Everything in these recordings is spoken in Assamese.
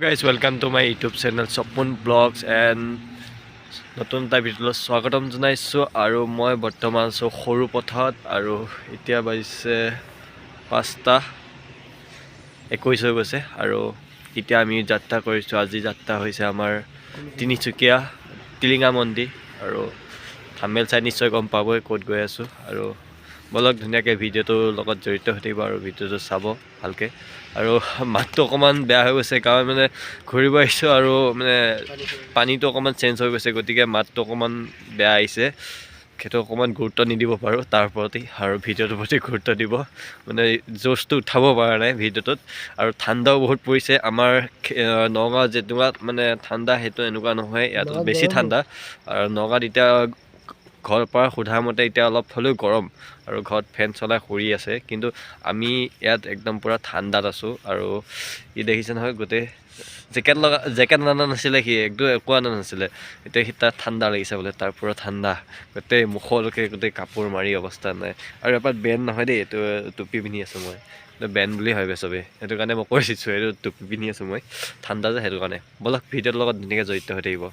Guys, welcome to my YouTube channel Sapun Vlogs and নতুন এটা ভিডিঅ'লৈ স্বাগতম জনাইছোঁ আৰু মই বৰ্তমান আছোঁ সৰু পথাৰত আৰু এতিয়া বাজিছে 5:21 হৈ গৈছে আৰু এতিয়া আমি যাত্ৰা কৰিছোঁ। আজি যাত্ৰা হৈছে আমাৰ তিনিচুকীয়া তিলিঙা মন্দিৰ আৰু থাম্বনেইল চাই নিশ্চয় গম পাবই ক'ত গৈ আছোঁ আৰু বলক ধুনীয়াকৈ ভিডিঅ'টোৰ লগত জড়িত হৈ থাকিব আৰু ভিডিঅ'টো চাব ভালকৈ। আৰু মাতটো অকণমান বেয়া হৈ গৈছে কাৰণ মানে ঘূৰিব আহিছোঁ আৰু মানে পানীটো অকণমান চেঞ্জ হৈ গৈছে, গতিকে মাতটো অকণমান বেয়া আহিছে। সেইটো অকণমান গুৰুত্ব নিদিব পাৰোঁ তাৰ প্ৰতি আৰু ভিডিঅ'টোৰ প্ৰতি গুৰুত্ব দিব, মানে জ'চটো উঠাব পৰা নাই ভিডিঅ'টোত। আৰু ঠাণ্ডাও বহুত পৰিছে। আমাৰ নগাঁৱত যেনেকুৱা মানে ঠাণ্ডা সেইটো এনেকুৱা নহয়, ইয়াত বেছি ঠাণ্ডা। আৰু নগাঁৱত এতিয়া ঘৰৰ পৰা সোধা মতে এতিয়া অলপ হ'লেও গৰম আৰু ঘৰত ফেন চলাই শুই আছে, কিন্তু আমি ইয়াত একদম পূৰা ঠাণ্ডাত আছোঁ। আৰু ই দেখিছে নহয়, গোটেই জেকেট অনা নাছিলে, সি একো অনা নাছিলে। এতিয়া সি তাত ঠাণ্ডা লাগিছে বোলে, তাৰ পূৰা ঠাণ্ডা, গোটেই মুখলৈকে গোটেই কাপোৰ মাৰি অৱস্থা নাই। আৰু এপাত বেণ্ড নহয় দেই, এইটো টুপি পিন্ধি আছোঁ মই, এইটো বেণ্ড বুলি ভাবে চবেই, সেইটো কাৰণে মই কৈ দিছোঁ এইটো টুপি পিন্ধি আছোঁ মই, ঠাণ্ডা যে সেইটো কাৰণে। বলক ভিডিঅ'ৰ লগত ধুনীয়াকৈ জড়িত হৈ থাকিব।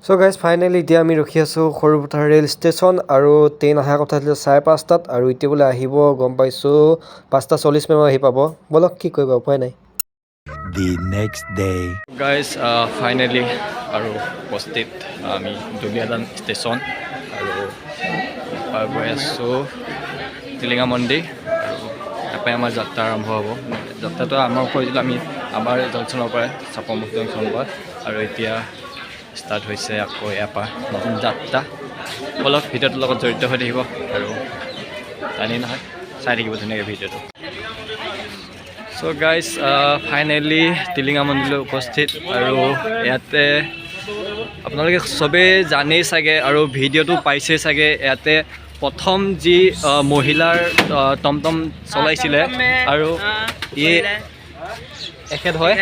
চ' গাইজ ফাইনেলি এতিয়া আমি ৰখি আছোঁ সৰুপথাৰ ৰেল ষ্টেচন আৰু ট্ৰেইন অহাৰ কথা আছিলে 5:30 আৰু এতিয়া বোলে আহিব গম পাইছোঁ 5:40 মানত আহি পাব। বলক কি কৰিবা, উপায় নাই। The next day. Guys finally আৰু উপস্থিত আমি দুলীয়াজান ষ্টেচন আৰু গৈ আছোঁ টিলিঙা মন্দিৰ আৰু তাৰপৰাই আমাৰ যাত্ৰা আৰম্ভ হ'ব। যাত্ৰাটো আৰম্ভ কৰিছিলোঁ আমি আমাৰ জংচনৰ পৰাই, চাপৰমুখ জংচনৰ পৰা, আৰু এতিয়া ষ্টাৰ্ট হৈছে আকৌ ইয়াৰ পৰা নতুন যাত্ৰা। অলপ ভিডিঅ'টোৰ লগত জড়িত হৈ থাকিব আৰু জানি নহয় চাই থাকিব ধুনীয়াকৈ ভিডিঅ'টো। চ' গাইজ ফাইনেলি টিলিঙা মন্দিৰলৈ উপস্থিত আৰু ইয়াতে আপোনালোকে চবেই জানেই চাগে আৰু ভিডিঅ'টো পাইছেই চাগে। ইয়াতে প্ৰথম যি মহিলাৰ টমটম চলাইছিলে আৰু ই এখেত হয়,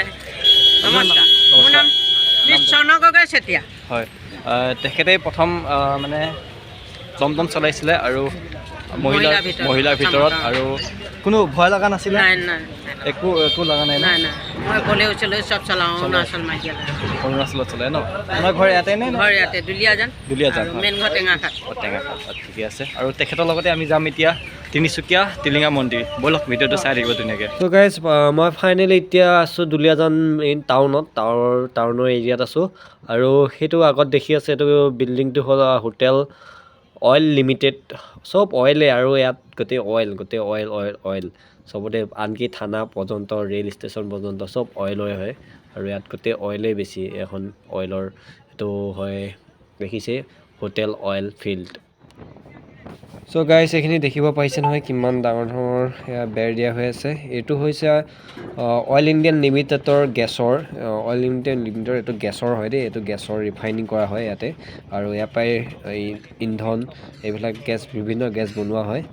হয়, তেখেতে প্ৰথম মানে টমটম চলাইছিলে আৰু মহিলাৰ ভিতৰত। আৰু কোনো ভয় লগা নাছিলে, একো লগা নাই। অৰুণাচলত চলাই ন? আপোনাৰ ঘৰ ইয়াতে নে? দুলীয়াজান, টেঙাখাত। ঠিকে আছে। আৰু তেখেতৰ লগতে আমি যাম এতিয়া তিনিচুকীয়া টিলিঙা মন্দিৰ। ব'লক ভিডিঅ'টো চাই থাকিব ধুনীয়াকৈ। ত' গাইজ মই ফাইনেলি এতিয়া আছোঁ দুলীয়াজান মেইন টাউনৰ এৰিয়াত আছোঁ। আৰু সেইটো আগত দেখি আছে, এইটো বিল্ডিংটো হ'ল হোটেল অইল লিমিটেড। চব অইলে আৰু ইয়াত গোটেই অইল চবতে, আনকি থানা পৰ্যন্ত ৰেল ষ্টেচন পৰ্যন্ত চব অইলৰে হয়। আৰু ইয়াত গোটেই অইলেই বেছি, এখন অইলৰ এইটো হয়, দেখিছে হোটেল অইল ফিল্ড। চ' গাইজ এইখিনি দেখিব পাৰিছে নহয় কিমান ডাঙৰ ধৰণৰ বেৰ দিয়া হৈ আছে। এইটো হৈছে অইল ইণ্ডিয়ান লিমিটেডৰ গেছৰ, এইটো গেছৰ হয় দেই, এইটো গেছৰ ৰিফাইনিং কৰা হয় ইয়াতে। আৰু ইয়াৰ পৰাই এই ইন্ধন এইবিলাক বিভিন্ন গেছ বনোৱা হয়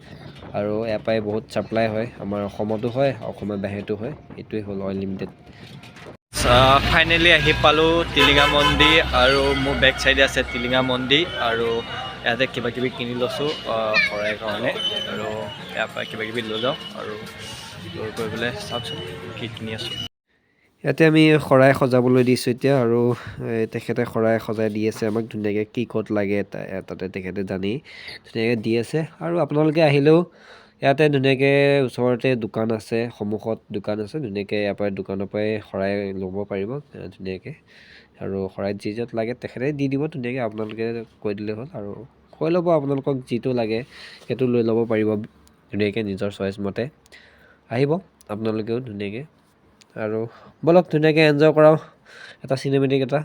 আৰু ইয়াৰ পৰাই বহুত ছাপ্লাই হয়, আমাৰ অসমতো হয়, অসমৰ বাহিৰতো হয়। এইটোৱে হ'ল অইল লিমিটেড। ফাইনেলি আহি পালোঁ টিলিঙা মন্দিৰ আৰু মোৰ বেক চাইডে আছে টিলিঙা মন্দিৰ আৰু ইয়াতে কিবা কিবি কিনি লৈছোঁ শৰাই কাৰণে আৰু ইয়াৰ পৰা কিবা কিবি লৈ যাওঁ আৰু লৈ গৈ পেলাই চাওকচোন কি কিনি আছোঁ। ইয়াতে আমি শৰাই সজাবলৈ দিছোঁ এতিয়া আৰু তেখেতে শৰাই সজাই দি আছে আমাক ধুনীয়াকৈ, কি ক'ত লাগে তাতে তেখেতে জানি ধুনীয়াকৈ দি আছে। আৰু আপোনালোকে আহিলেও ইয়াতে ধুনীয়াকৈ ওচৰতে দোকান আছে, সন্মুখত দোকান আছে, ধুনীয়াকৈ ইয়াৰ পৰা দোকানৰ পৰাই শৰাই ল'ব পাৰিব ধুনীয়াকৈ। আৰু শৰাইত যি য'ত লাগে তেখেতে দি দিব ধুনীয়াকৈ, আপোনালোকে কৈ দিলেই হ'ল আৰু কৈ ল'ব আপোনালোকক যিটো লাগে সেইটো লৈ ল'ব পাৰিব ধুনীয়াকৈ নিজৰ চইচ মতে। আহিব আপোনালোকেও ধুনীয়াকৈ আৰু ব'লক ধুনীয়াকৈ এনজয় কৰাওঁ এটা চিনেমেটিক এটা।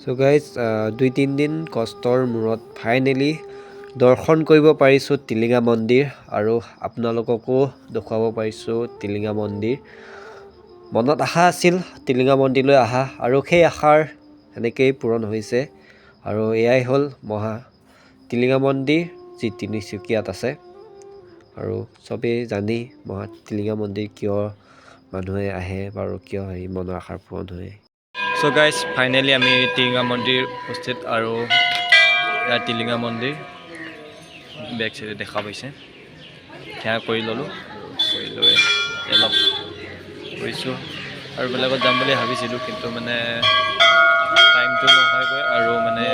চ' গাইজ 2-3 দিন কষ্টৰ মূৰত ফাইনেলি দৰ্শন কৰিব পাৰিছোঁ টিলিঙা মন্দিৰ আৰু আপোনালোককো দেখুৱাব পাৰিছোঁ টিলিঙা মন্দিৰ। মনত আশা আছিল টিলিঙা মন্দিৰলৈ অহা আৰু সেই আশাৰ এনেকেই পূৰণ হৈছে আৰু এয়াই হ'ল টিলিঙা মন্দিৰ যি তিনিচুকীয়াত আছে। আৰু চবেই জানি টিলিঙা মন্দিৰ কিয় মানুহে আহে বাৰু কিয় এই মনৰ আশাৰ পূৰণ হয়। চ' গাইজ ফাইনেলি আমি টিলিঙা মন্দিৰ উপস্থিত আৰু ইয়াৰ টিলিঙা মন্দিৰ বেক চাইডে দেখা পাইছে। সেয়া কৰি ল'লোঁ কৰি লৈ অলপ কৰিছোঁ আৰু বেলেগত যাম বুলি ভাবিছিলোঁ কিন্তু মানে টাইমটো নহয়গৈ আৰু মানে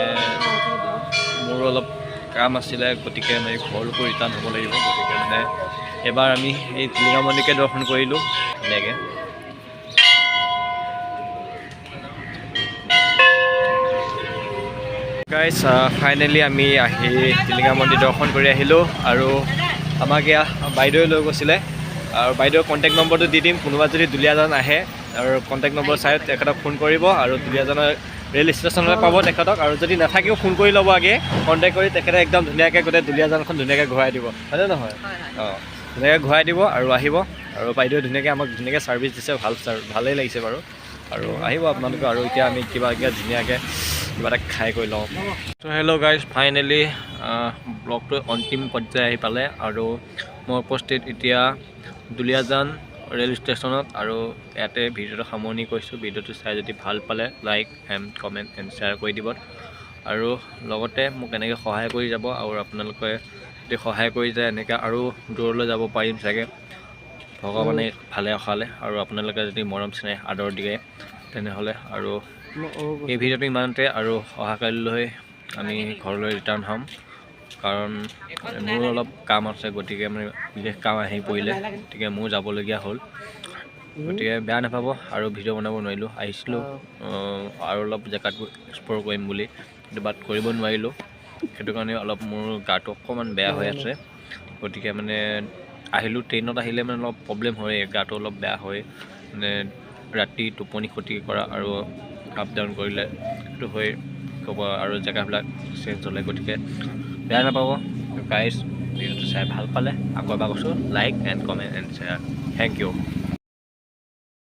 মোৰ অলপ কাম আছিলে গতিকে আমি ঘৰলৈকো ৰিটাৰ্ণ হ'ব লাগিব। গতিকে মানে এবাৰ আমি এই টিলিঙা মন্দিৰকে দৰ্শন কৰিলোঁ ধুনীয়াকৈ। গাইজ ফাইনেলি আমি আহি টিলিঙা মন্দিৰ দৰ্শন কৰি আহিলোঁ আৰু আমাক এয়া বাইদেৱে লৈ গৈছিলে আৰু বাইদেউৰ কণ্টেক্ট নম্বৰটো দি দিম। কোনোবা যদি দুলীয়াজান আহে আৰু কণ্টেক্ট নম্বৰ চাই তেখেতক ফোন কৰিব আৰু দুলীয়াজানৰ ৰেল ষ্টেচনলৈ পাব তেখেতক। আৰু যদি নাথাকেও ফোন কৰি ল'ব আগে কণ্টেক্ট কৰি তেখেতে একদম ধুনীয়াকৈ গোটেই দুলীয়াজানখন ধুনীয়াকৈ ঘূৰাই দিব, হয়নে নহয়? অঁ ধুনীয়াকৈ ঘূৰাই দিব আৰু আহিব আৰু বাইদেৱে ধুনীয়াকৈ আমাক ধুনীয়াকৈ ছাৰ্ভিচ দিছে, ভালেই লাগিছে বাৰু। আৰু আহিব আপোনালোকে আৰু এতিয়া আমি কিবা ধুনীয়াকৈ কিবা এটা খাই কৰি লওঁ। ত' হেল্ল' গাইজ ফাইনেলি ব্লগটো অন্তিম পৰ্যায় আহি পালে আৰু মই উপস্থিত এতিয়া দুলীয়াজান ৰেল ষ্টেচনত আৰু ইয়াতে ভিডিঅ'টো সামৰণি কৰিছোঁ। ভিডিঅ'টো চাই যদি ভাল পালে like and comment and share কৰি দিব আৰু লগতে মোক এনেকৈ সহায় কৰি যাব আৰু আপোনালোকে যদি সহায় কৰি যায় এনেকৈ আৰু দূৰলৈ যাব পাৰিম চাগে ভগৱানে ভালে আশালে। আৰু আপোনালোকে যদি মৰম চেনেহ আদৰ দিয়ে তেনেহ'লে আৰু এই ভিডিঅ'টো ইমানতে আৰু অহাকালিলৈ আমি ঘৰলৈ ৰিটাৰ্ণ হ'ম কাৰণ মোৰ অলপ কাম আছে। গতিকে মানে বিশেষ কাম আহি পৰিলে গতিকে মোৰ যাবলগীয়া হ'ল। গতিকে বেয়া নাপাব আৰু ভিডিঅ' বনাব নোৱাৰিলোঁ। আহিছিলোঁ আৰু অলপ জেগাটো এক্সপ্ল'ৰ কৰিম বুলি কিন্তু বাট কৰিব নোৱাৰিলোঁ। সেইটো কাৰণে অলপ মোৰ গাটো অকণমান বেয়া হৈ আছে। গতিকে মানে আহিলোঁ ট্ৰেইনত আহিলে মানে অলপ প্ৰব্লেম হয়, গাটো অলপ বেয়া হয় মানে ৰাতি টোপনি ক্ষতি কৰা আৰু আপ ডাউন কৰিলে সেইটো হৈ ক'ব আৰু জেগাবিলাক চেঞ্জ হ'লে। গতিকে বেয়া নাপাব গাইজ। ভিডিঅ'টো চাই ভাল পালে আকৌ এবাৰ কৈছোঁ like and comment and share. Thank U.